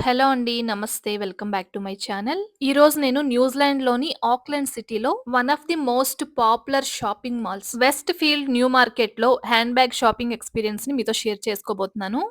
Hello అండి. నమస్తే. Welcome back to my channel. ఈరోజు నేను న్యూజిలాండ్‌లోని ఆక్లాండ్ సిటీలో one of the most popular shopping malls west field new మార్కెట్‌లో హ్యాండ్ బ్యాగ్ షాపింగ్ ఎక్స్‌పీరియన్స్‌ని మీతో షేర్ చేసుకోబోతున్నాను.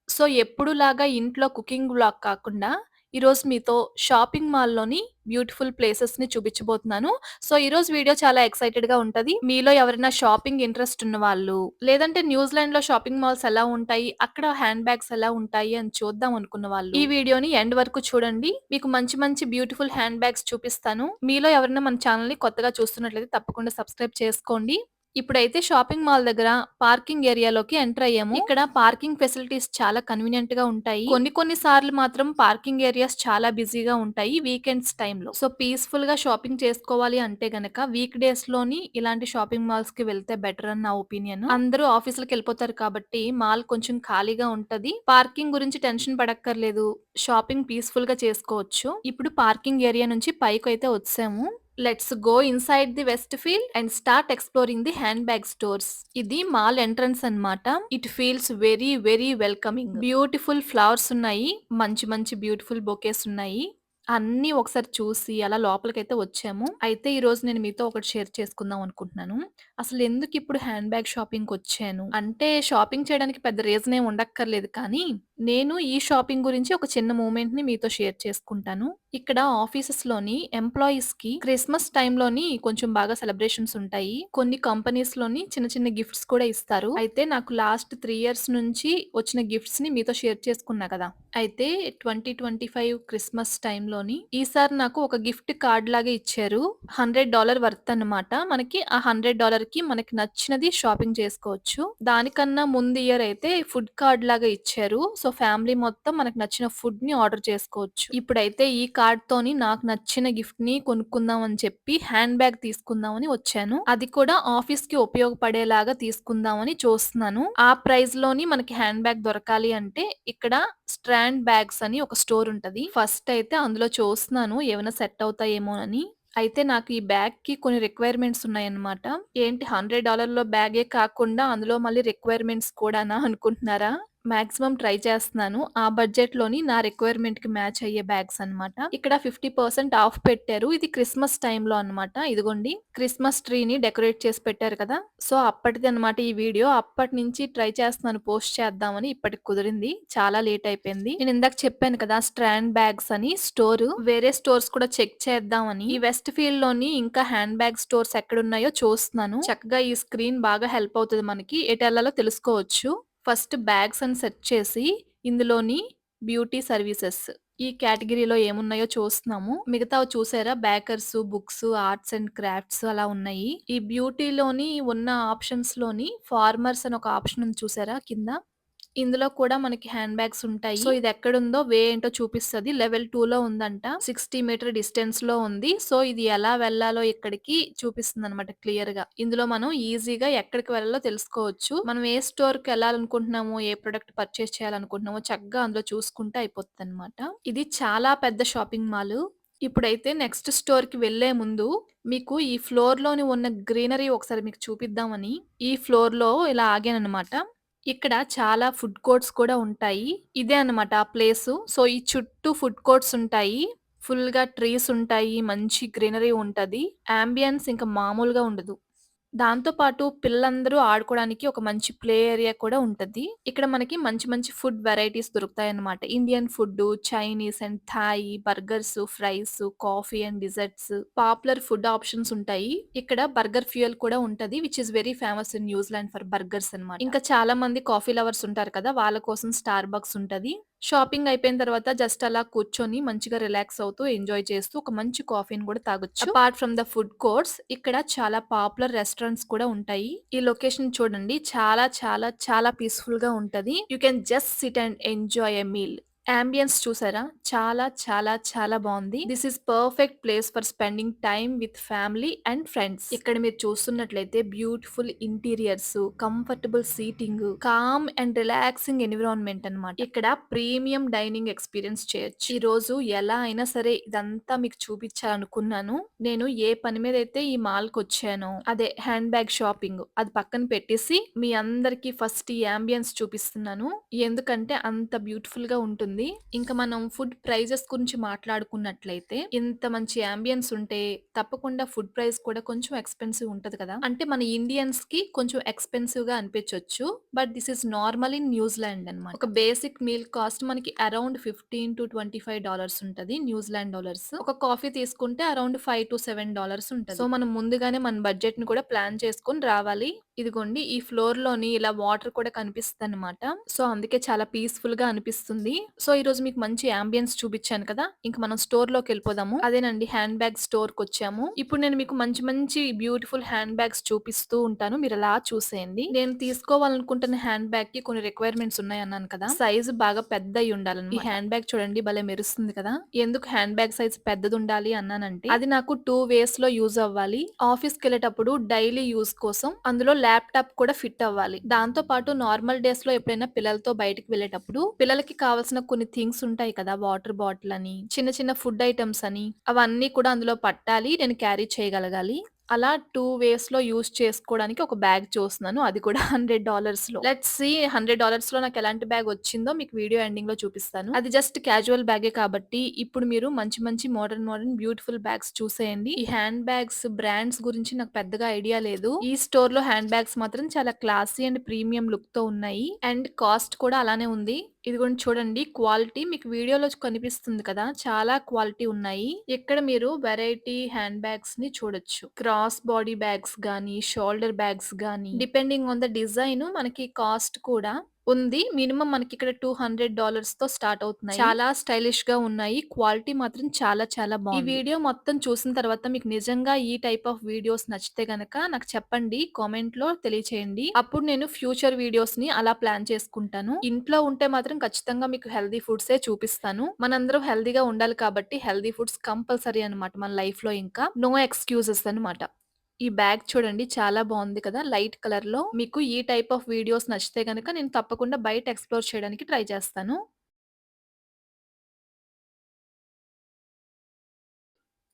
సో, ఎప్పుడులాగా ఇంట్లో కుకింగ్ వ్లాగ్ కాకుండా, ఈరోజు మీతో షాపింగ్ మాల్‌లోని బ్యూటిఫుల్ ప్లేసెస్‌ని చూపించబోతున్నాను. సో, ఈరోజు వీడియో చాలా ఎక్సైటెడ్‌గా ఉంటది. మీలో ఎవరైనా షాపింగ్ ఇంట్రెస్ట్ ఉన్నవాళ్ళు, లేదంటే న్యూజిలాండ్‌లో షాపింగ్ మాల్స్ ఎలా ఉంటాయి, అక్కడ హ్యాండ్ బ్యాగ్స్ ఎలా ఉంటాయి అని చూద్దాం అనుకున్న వాళ్ళు, ఈ వీడియోని ఎండ్ వరకు చూడండి. మీకు మంచి మంచి బ్యూటిఫుల్ హ్యాండ్ బ్యాగ్స్ చూపిస్తాను. మీలో ఎవరైనా మన ఛానెల్‌ని కొత్తగా చూస్తున్నట్లయితే తప్పకుండా సబ్స్క్రైబ్ చేసుకోండి. ఇప్పుడైతే షాపింగ్ మాల్ దగ్గర పార్కింగ్ ఏరియాలోకి ఎంటర్ అయ్యాము. ఇక్కడ పార్కింగ్ ఫెసిలిటీస్ చాలా కన్వీనియంట్ గా ఉంటాయి. కొన్ని కొన్ని సార్లు మాత్రం పార్కింగ్ ఏరియాస్ చాలా బిజీగా ఉంటాయి వీకెండ్స్ టైంలో. సో పీస్ఫుల్ గా షాపింగ్ చేసుకోవాలి అంటే గనక వీక్ డేస్ లోని ఇలాంటి షాపింగ్ మాల్స్ కి వెళ్తే బెటర్ అని నా ఒపీనియన్. అందరూ ఆఫీసులకు వెళ్ళిపోతారు కాబట్టి మాల్ కొంచెం ఖాళీగా ఉంటది. పార్కింగ్ గురించి టెన్షన్ పడక్కర్లేదు. షాపింగ్ పీస్ఫుల్ గా చేసుకోవచ్చు. ఇప్పుడు పార్కింగ్ ఏరియా నుంచి పైకి అయితే వచ్చాము. Let's go inside the west field and start exploring the hand bag stores. ఇది మాల్ ఎంట్రన్స్ అన్నమాట. It feels very very welcoming. Beautiful flowers ఉన్నాయి. మంచి మంచి బ్యూటిఫుల్ బొకేస్ ఉన్నాయి. అన్నీ ఒకసారి చూసి అలా లోపలికైతే వచ్చాము. అయితే ఈరోజు నేను మీతో ఒకటి షేర్ చేసుకుందాం అనుకుంటున్నాను. అసలు ఎందుకు ఇప్పుడు హ్యాండ్ బ్యాగ్ షాపింగ్‌కి వచ్చాను? అంటే షాపింగ్ చేయడానికి పెద్ద రీజన్ ఏమి ఉండక్కర్లేదు కానీ, నేను ఈ షాపింగ్ గురించి ఒక చిన్న మూమెంట్‌ని మీతో షేర్ చేసుకుంటాను. ఇక్కడ ఆఫీసెస్‌లోని ఎంప్లాయీస్‌కి క్రిస్మస్ టైమ్‌లోని కొంచెం బాగా సెలబ్రేషన్స్ ఉంటాయి. కొన్ని కంపెనీస్‌లోని చిన్న చిన్న గిఫ్ట్స్ కూడా ఇస్తారు. అయితే నాకు లాస్ట్ 3 ఇయర్స్ నుంచి వచ్చిన గిఫ్ట్స్‌ని మీతో షేర్ చేసుకున్నా కదా! అయితే 2025 క్రిస్మస్ టైమ్‌లోని ఈసారి నాకు ఒక గిఫ్ట్ కార్డ్ లాగా ఇచ్చారు. $100 వర్త్ అన్నమాట. మనకి ఆ $100కి మనకి నచ్చినది షాపింగ్ చేసుకోవచ్చు. దానికన్నా ముందు ఇయర్ అయితే ఫుడ్ కార్డ్ లాగా ఇచ్చారు. సో, ఫ్యామిలీ మొత్తం మనకు నచ్చిన ఫుడ్‌ని ఆర్డర్ చేసుకోవచ్చు. ఇప్పుడైతే ఈ కార్డ్‌తోని నాకు నచ్చిన గిఫ్ట్‌ని కొనుక్కుందాం అని చెప్పి హ్యాండ్ బ్యాగ్ తీసుకుందామని వచ్చాను. అది కూడా ఆఫీస్‌కి ఉపయోగపడేలాగా తీసుకుందామని చూస్తున్నాను. ఆ ప్రైస్‌లోని మనకి హ్యాండ్ బ్యాగ్ దొరకాలి అంటే ఇక్కడ స్ట్రాండ్ బ్యాగ్స్ అని ఒక స్టోర్ ఉంటది. ఫస్ట్ అయితే అందులో చూస్తున్నాను ఏమైనా సెట్ అవుతాయేమోనని. అయితే నాకు ఈ బ్యాగ్‌కి కొన్ని రిక్వైర్మెంట్స్ ఉన్నాయన్నమాట. ఏంటి $100లో బ్యాగే కాకుండా అందులో మళ్ళీ రిక్వైర్మెంట్స్ కూడానా అనుకుంటున్నారా? మాక్సిమం ట్రై చేస్తున్నాను. ఆ బడ్జెట్‌లోని నా రిక్వైర్మెంట్‌కి మ్యాచ్ అయ్యే బ్యాగ్స్ అన్నమాట. ఇక్కడ 50% ఆఫ్ పెట్టారు. ఇది క్రిస్మస్ టైమ్‌లో అన్నమాట. ఇదిగోండి క్రిస్మస్ ట్రీని డెకరేట్ చేసి పెట్టారు కదా! సో, అప్పటిదన్నమాట ఈ వీడియో. అప్పటినుంచి ట్రై చేస్తున్నాను పోస్ట్ చేద్దామని. ఇప్పటికి కుదిరింది. చాలా లేట్ అయిపోయింది. నేను ఇందాక చెప్పాను కదా! స్ట్రాండ్ బ్యాగ్స్ అని స్టోరు. వేరే స్టోర్స్ కూడా చెక్ చేద్దామని ఈ వెస్ట్ ఫీల్డ్‌లోని ఇంకా హ్యాండ్ బ్యాగ్ స్టోర్స్ ఎక్కడున్నాయో చూస్తున్నాను. చక్కగా ఈ స్క్రీన్ బాగా హెల్ప్ అవుతది మనకి. ఎటెళ్ళాలో తెలుసుకోవచ్చు. ఫస్ట్ బ్యాగ్స్ అని సెర్చ్ చేసి ఇందులోని బ్యూటీ సర్వీసెస్ ఈ కేటగిరీలో ఏమున్నాయో చూస్తున్నాము. మిగతావి చూసారా bakers, books, arts and crafts అలా ఉన్నాయి. ఈ బ్యూటీలోని ఉన్న ఆప్షన్స్ లోని ఫార్మర్స్ అని ఒక ఆప్షన్ ఉంది చూసారా కింద? ఇందులో కూడా మనకి హ్యాండ్ బ్యాగ్స్ ఉంటాయి. సో, ఇదెక్కడుందో వే ఏంటో చూపిస్తది. లెవెల్ 2లో ఉందంట. 60 మీటర్ డిస్టెన్స్‌లో ఉంది. సో, ఇది ఎలా వెళ్ళాలో ఇక్కడికి చూపిస్తుందనమాట క్లియర్‌గా. ఇందులో మనం ఈజీగా ఎక్కడికి వెళ్ళాలో తెలుసుకోవచ్చు. మనం ఏ స్టోర్‌కెళ్ళాలనుకుంటున్నామో, ఏ ప్రొడక్ట్ పర్చేజ్ చేయాలనుకుంటున్నామో చక్కగా అందులో చూసుకుంటే అయిపోతదనమాట. ఇది చాలా పెద్ద షాపింగ్ మాలు. ఇప్పుడైతే నెక్స్ట్ స్టోర్‌కి వెళ్ళే ముందు మీకు ఈ ఫ్లోర్‌లోని ఉన్న గ్రీనరీ ఒకసారి మీకు చూపిద్దామని ఈ ఫ్లోర్‌లో ఇలా ఆగాననమాట. ఇక్కడ చాలా ఫుడ్ కోర్ట్స్ కూడా ఉంటాయి. ఇదే అన్నమాట ఆ ప్లేసు. సో, ఈ చుట్టూ ఫుడ్ కోర్ట్స్ ఉంటాయి. ఫుల్‌గా ట్రీస్ ఉంటాయి. మంచి గ్రీనరీ ఉంటది. యాంబియన్స్ ఇంక మామూలుగా ఉండదు. దాంతో పాటు పిల్లలందరూ ఆడుకోవడానికి ఒక మంచి ప్లే ఏరియా కూడా ఉంటది. ఇక్కడ మనకి మంచి మంచి ఫుడ్ వెరైటీస్ దొరుకుతాయన్నమాట. Indian food, Chinese and Thai, burgers, fries, coffee and desserts popular food options ఉంటాయి. ఇక్కడ బర్గర్ ఫ్యూయల్ కూడా ఉంటది. Which is very famous in New Zealand for burgers అన్నమాట. ఇంకా చాలా మంది కాఫీ లవర్స్ ఉంటారు కదా! వాళ్ళ కోసం స్టార్ బక్స్ ఉంటది. షాపింగ్ అయిపోయిన తర్వాత జస్ట్ అలా కూర్చొని మంచిగా రిలాక్స్ అవుతూ, ఎంజాయ్ చేస్తూ ఒక మంచి కాఫీని కూడా తాగొచ్చు. Apart from the food courts ఇక్కడ చాలా పాపులర్ రెస్టారెంట్స్ కూడా ఉంటాయి. ఈ లొకేషన్ చూడండి చాలా చాలా చాలా పీస్‌ఫుల్‌గా ఉంటది. You can just sit and enjoy a meal. Ambience చూసారా? చాలా చాలా చాలా బావుంది. This is perfect place for spending time with family and friends. ఇక్కడ మీరు చూస్తున్నట్లయితే beautiful interiors, comfortable seating, calm and relaxing environment అన్నమాట. ఇక్కడ ప్రీమియం డైనింగ్ ఎక్స్‌పీరియన్స్ చేయొచ్చు. ఈ రోజు ఎలా అయినా సరే ఇదంతా మీకు చూపించాలనుకున్నాను. నేను ఏ పని మీద అయితే ఈ మాల్‌కొచ్చానో అదే హ్యాండ్ బ్యాగ్ షాపింగ్ అది పక్కన పెట్టేసి మీ అందరికీ ఫస్ట్ ఈ యాంబియన్స్ చూపిస్తున్నాను. ఎందుకంటే అంత బ్యూటిఫుల్‌గా ఉంటుంది. ఉంటుంది. ఇంకా మనం ఫుడ్ ప్రైజెస్ గురించి మాట్లాడుకున్నట్లయితే, ఇంత మంచి యాంబియన్స్ ఉంటే తప్పకుండా ఫుడ్ ప్రైస్ కూడా కొంచెం ఎక్స్‌పెన్సివ్ ఉంటది కదా! అంటే మన ఇండియన్స్‌కి కొంచెం ఎక్స్‌పెన్సివ్‌గా అనిపించొచ్చు. But this is normal in New Zealand అన్నమాట. ఒక బేసిక్ మీల్ కాస్ట్ మనకి అరౌండ్ $15-25 ఉంటది. New Zealand dollars. ఒక కాఫీ తీసుకుంటే అరౌండ్ $5-7 ఉంటది. సో, మనం ముందుగానే మన బడ్జెట్‌ని కూడా ప్లాన్ చేసుకొని రావాలి. ఇదిగోండి ఈ ఫ్లోర్‌లోని ఇలా వాటర్ కూడా కనిపిస్తదనమాట. సో, అందుకే చాలా పీస్‌ఫుల్‌గా అనిపిస్తుంది. సో, ఈరోజు మీకు మంచి యాంబియన్స్ చూపిచ్చాను కదా! ఇంక మనం స్టోర్‌లోకెళ్ళిపోదాము. అదేనండి హ్యాండ్ బ్యాగ్ స్టోర్‌కొచ్చాము. ఇప్పుడు నేను మీకు మంచి మంచి బ్యూటిఫుల్ హ్యాండ్ బ్యాగ్స్ చూపిస్తూ ఉంటాను. మీరలా చూసేయండి. నేను తీసుకోవాలనుకుంటున్న హ్యాండ్ బ్యాగ్‌కి కొన్ని రిక్వైర్మెంట్స్ ఉన్నాయన్నాను కదా! సైజ్ బాగా పెద్దయ్యుండాలనమాట. ఈ హ్యాండ్ బ్యాగ్ చూడండి భలే మెరుస్తుంది కదా! ఎందుకు హ్యాండ్ బ్యాగ్ సైజ్ పెద్దదుండాలి అన్నానంటే, అది నాకు 2 వేస్‌లో యూజ్ అవ్వాలి. ఆఫీస్‌కెళ్ళేటప్పుడు డైలీ యూజ్ కోసం అందులో ల్యాప్‌టాప్ కూడా ఫిట్ అవ్వాలి. దాంతో పాటు నార్మల్ డేస్‌లో ఎప్పుడైనా పిల్లలతో బయటికి వెళ్ళేటప్పుడు, పిల్లలకి కావాల్సిన కొన్ని థింగ్స్ ఉంటాయి కదా! వాటర్ బాటిల్ అని, చిన్న చిన్న ఫుడ్ ఐటెమ్స్ అని, అవన్నీ కూడా అందులో పట్టాలి. నేను క్యారీ చేయగలగాలి. అలా 2 వేస్‌లో యూజ్ చేసుకోవడానికి ఒక బ్యాగ్ చూస్తున్నాను. అది కూడా $100లో. లెట్స్ సీ $100లో నాకెలాంటి బ్యాగ్ వచ్చిందో మీకు వీడియో ఎండింగ్‌లో చూపిస్తాను. అది జస్ట్ క్యాజువల్ బ్యాగే కాబట్టి ఇప్పుడు మీరు మంచి మంచి మోడర్న్ బ్యూటిఫుల్ బ్యాగ్స్ చూసేయండి. ఈ హ్యాండ్ బ్యాగ్స్ బ్రాండ్స్ గురించి నాకు పెద్దగా ఐడియా లేదు. ఈ స్టోర్‌లో హ్యాండ్ బ్యాగ్స్ మాత్రం చాలా క్లాసీ అండ్ ప్రీమియం లుక్‌తో ఉన్నాయి. అండ్ కాస్ట్ కూడా అలానే ఉంది. ఇదిగోండి చూడండి క్వాలిటీ మీకు వీడియోలో కనిపిస్తుంది కదా! చాలా క్వాలిటీ ఉన్నాయి. ఇక్కడ మీరు వెరైటీ హ్యాండ్ బ్యాగ్స్ ని చూడొచ్చు. క్రాస్ బాడీ బ్యాగ్స్ గానీ, షోల్డర్ బ్యాగ్స్ గానీ, డిపెండింగ్ ఆన్ ద డిజైన్ మనకి కాస్ట్ కూడా ఉంది. మినిమమ్ మనకిక్కడ $200తో స్టార్ట్ అవుతున్నాయి. చాలా స్టైలిష్‌గా ఉన్నాయి. క్వాలిటీ మాత్రం చాలా చాలా బావుంది. ఈ వీడియో మొత్తం చూసిన తర్వాత మీకు నిజంగా ఈ టైప్ ఆఫ్ వీడియోస్ నచ్చితే గనక నాకు చెప్పండి. కామెంట్‌లో తెలియచేయండి. అప్పుడు నేను ఫ్యూచర్ వీడియోస్‌ని అలా ప్లాన్ చేసుకుంటాను. ఇంట్లో ఉంటే మాత్రం ఖచ్చితంగా మీకు హెల్తీ ఫుడ్సే చూపిస్తాను. మనందరం హెల్తీగా ఉండాలి కాబట్టి హెల్తీ ఫుడ్స్ కంపల్సరీ అనమాట మన లైఫ్‌లో ఇంకా. నో ఎక్స్‌క్యూజెస్ అనమాట. ఈ బ్యాగ్ చూడండి చాలా బావుంది కదా! లైట్ కలర్‌లో. మీకు ఈ టైప్ ఆఫ్ వీడియోస్ నచ్చితే గనక నేను తప్పకుండా బయట ఎక్స్‌ప్లోర్ చేయడానికి ట్రై చేస్తాను.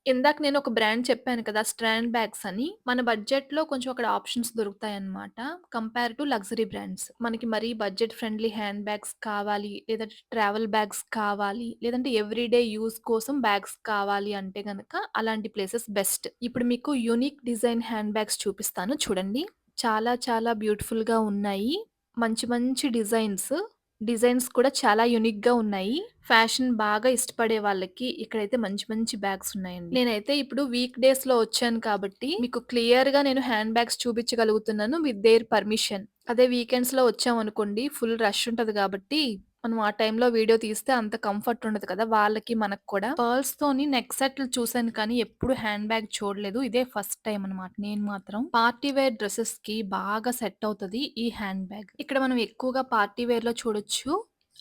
ఇందాక నేను ఒక బ్రాండ్ చెప్పాను కదా! స్ట్రాండ్ బ్యాగ్స్ అని. మన బడ్జెట్‌లో కొంచెం అక్కడ ఆప్షన్స్ దొరుకుతాయన్నమాట. Compare to luxury brands. మనకి మరీ బడ్జెట్ ఫ్రెండ్లీ హ్యాండ్ బ్యాగ్స్ కావాలి, లేదంటే ట్రావెల్ బ్యాగ్స్ కావాలి, లేదంటే ఎవ్రీడే యూజ్ కోసం బ్యాగ్స్ కావాలి అంటే గనక అలాంటి ప్లేసెస్ బెస్ట్. ఇప్పుడు మీకు యూనిక్ డిజైన్ హ్యాండ్ బ్యాగ్స్ చూపిస్తాను చూడండి. చాలా చాలా బ్యూటిఫుల్‌గా ఉన్నాయి. మంచి మంచి డిజైన్స్. డిజైన్స్ కూడా చాలా యూనిక్‌గా ఉన్నాయి. ఫ్యాషన్ బాగా ఇష్టపడే వాళ్ళకి ఇక్కడైతే మంచి మంచి బ్యాగ్స్ ఉన్నాయండి. నేనైతే ఇప్పుడు వీక్ డేస్‌లో వచ్చాను కాబట్టి మీకు క్లియర్‌గా నేను హ్యాండ్ బ్యాగ్స్ చూపించగలుగుతున్నాను విత్ దేర్ పర్మిషన్. అదే వీకెండ్స్‌లో వచ్చామనుకోండి ఫుల్ రష్ ఉంటది కాబట్టి మనం ఆ టైంలో వీడియో తీస్తే అంత కంఫర్ట్ ఉండదు కదా! వాళ్ళకి, మనకు కూడా. పర్ల్స్‌తోని నెక్ సెట్‌లు చూసాను కానీ ఎప్పుడు హ్యాండ్ బ్యాగ్ చూడలేదు. ఇదే ఫస్ట్ టైమ్ అనమాట నేను మాత్రం. పార్టీ వేర్ డ్రెసెస్‌కి బాగా సెట్ అవుతది ఈ హ్యాండ్ బ్యాగ్. ఇక్కడ మనం ఎక్కువగా పార్టీ వేర్‌లో చూడొచ్చు.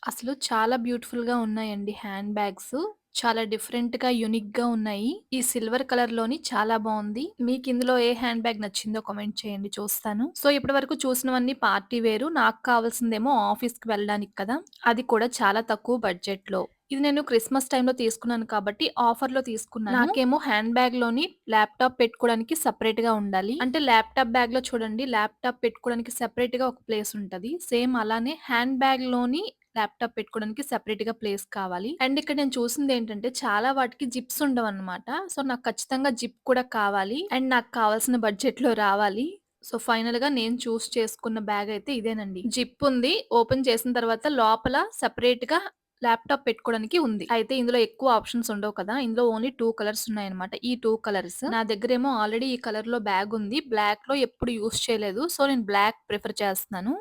అసలు చాలా బ్యూటిఫుల్‌గా ఉన్నాయండి హ్యాండ్ బ్యాగ్స్. చాలా డిఫరెంట్‌గా, యూనిక్‌గా ఉన్నాయి. ఈ సిల్వర్ కలర్‌లోని చాలా బావుంది. మీకిందులో ఏ హ్యాండ్ బ్యాగ్ నచ్చిందో కామెంట్ చేయండి చూస్తాను. సో, ఇప్పటి వరకు చూసినవన్నీ పార్టీ వేరు. నాకు కావాల్సిందేమో ఆఫీస్‌కి వెళ్ళడానికి కదా! అది కూడా చాలా తక్కువ బడ్జెట్‌లో. ఇది నేను క్రిస్మస్ టైమ్‌లో తీసుకున్నాను కాబట్టి ఆఫర్‌లో తీసుకున్నాను. నాకేమో హ్యాండ్ బ్యాగ్‌లోని ల్యాప్‌టాప్ పెట్టుకోవడానికి సెపరేట్‌గా ఉండాలి. అంటే ల్యాప్‌టాప్ బ్యాగ్‌లో చూడండి ల్యాప్‌టాప్ పెట్టుకోవడానికి సెపరేట్‌గా ఒక ప్లేస్ ఉంటది. సేమ్ అలానే హ్యాండ్ బ్యాగ్‌లోని ల్యాప్‌టాప్ పెట్టుకోవడానికి సెపరేట్‌గా ప్లేస్ కావాలి. అండ్ ఇక్కడ నేను చూసిందేంటంటే చాలా వాటికి జిప్స్ ఉండవన్నమాట. సో, నాకు ఖచ్చితంగా జిప్ కూడా కావాలి. అండ్ నాకు కావాల్సిన బడ్జెట్‌లో రావాలి. సో, ఫైనల్‌గా నేను చూస్ చేసుకున్న బ్యాగ్ అయితే ఇదేనండి. జిప్ ఉంది. ఓపెన్ చేసిన తర్వాత లోపల సెపరేట్‌గా ల్యాప్‌టాప్ పెట్టుకోవడానికి ఉంది. అయితే ఇందులో ఎక్కువ ఆప్షన్స్ ఉండవు కదా! ఇందులో ఓన్లీ 2 కలర్స్ ఉన్నాయన్నమాట. ఈ 2 కలర్స్. నా దగ్గరేమో ఆల్రెడీ ఈ కలర్‌లో బ్యాగ్ ఉంది. బ్లాక్‌లో ఎప్పుడు యూజ్ చేయలేదు. సో, నేను బ్లాక్ ప్రిఫర్ చేస్తున్నాను.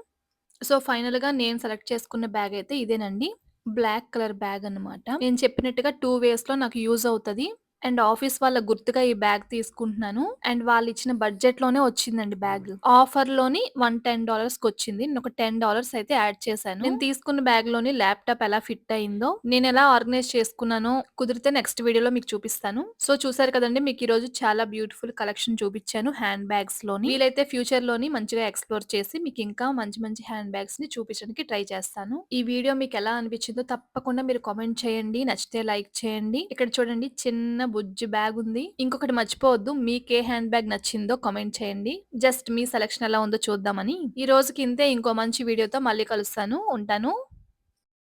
సో, ఫైనల్‌గా నేను సెలెక్ట్ చేసుకున్న బ్యాగయితే ఇదేనండి. బ్లాక్ కలర్ బ్యాగనమాట. నేను చెప్పినట్టుగా 2 వేస్‌లో నాకు యూజ్ అవుతది. అండ్ ఆఫీస్ వాళ్ళకి గుర్తుగా ఈ బ్యాగ్ తీసుకుంటున్నాను. అండ్ వాళ్ళిచ్చిన బడ్జెట్‌లోనే వచ్చిందండి బ్యాగ్. ఆఫర్‌లోని $110కొచ్చింది. నేనొక $10 అయితే యాడ్ చేశాను. నేను తీసుకున్న బ్యాగ్‌లోని ల్యాప్‌టాప్ ఎలా ఫిట్ అయిందో, నేనెలా ఆర్గనైజ్ చేసుకున్నానో కుదిరితే నెక్స్ట్ వీడియోలో మీకు చూపిస్తాను. సో, చూసారు కదండీ! మీకీరోజు చాలా బ్యూటిఫుల్ కలెక్షన్ చూపిచ్చాను హ్యాండ్ బ్యాగ్స్‌లోని. వీలైతే ఫ్యూచర్‌లోని మంచిగా ఎక్స్‌ప్లోర్ చేసి మీకింకా మంచి మంచి హ్యాండ్ బ్యాగ్స్‌ని చూపించడానికి ట్రై చేస్తాను. ఈ వీడియో మీకెలా అనిపించిందో తప్పకుండా మీరు కామెంట్ చేయండి. నచ్చితే లైక్ చేయండి. ఇక్కడ చూడండి చిన్న బుజ్జి బ్యాగ్ ఉంది. ఇంకొకటి మర్చిపోవద్దు మీకే హ్యాండ్ బ్యాగ్ నచ్చిందో కామెంట్ చేయండి. జస్ట్ మీ సెలక్షన్ ఎలా ఉందో చూద్దామని. ఈ రోజుకి ఇంతే ఇంకో మంచి వీడియోతో మళ్ళీ కలుస్తాను. ఉంటాను.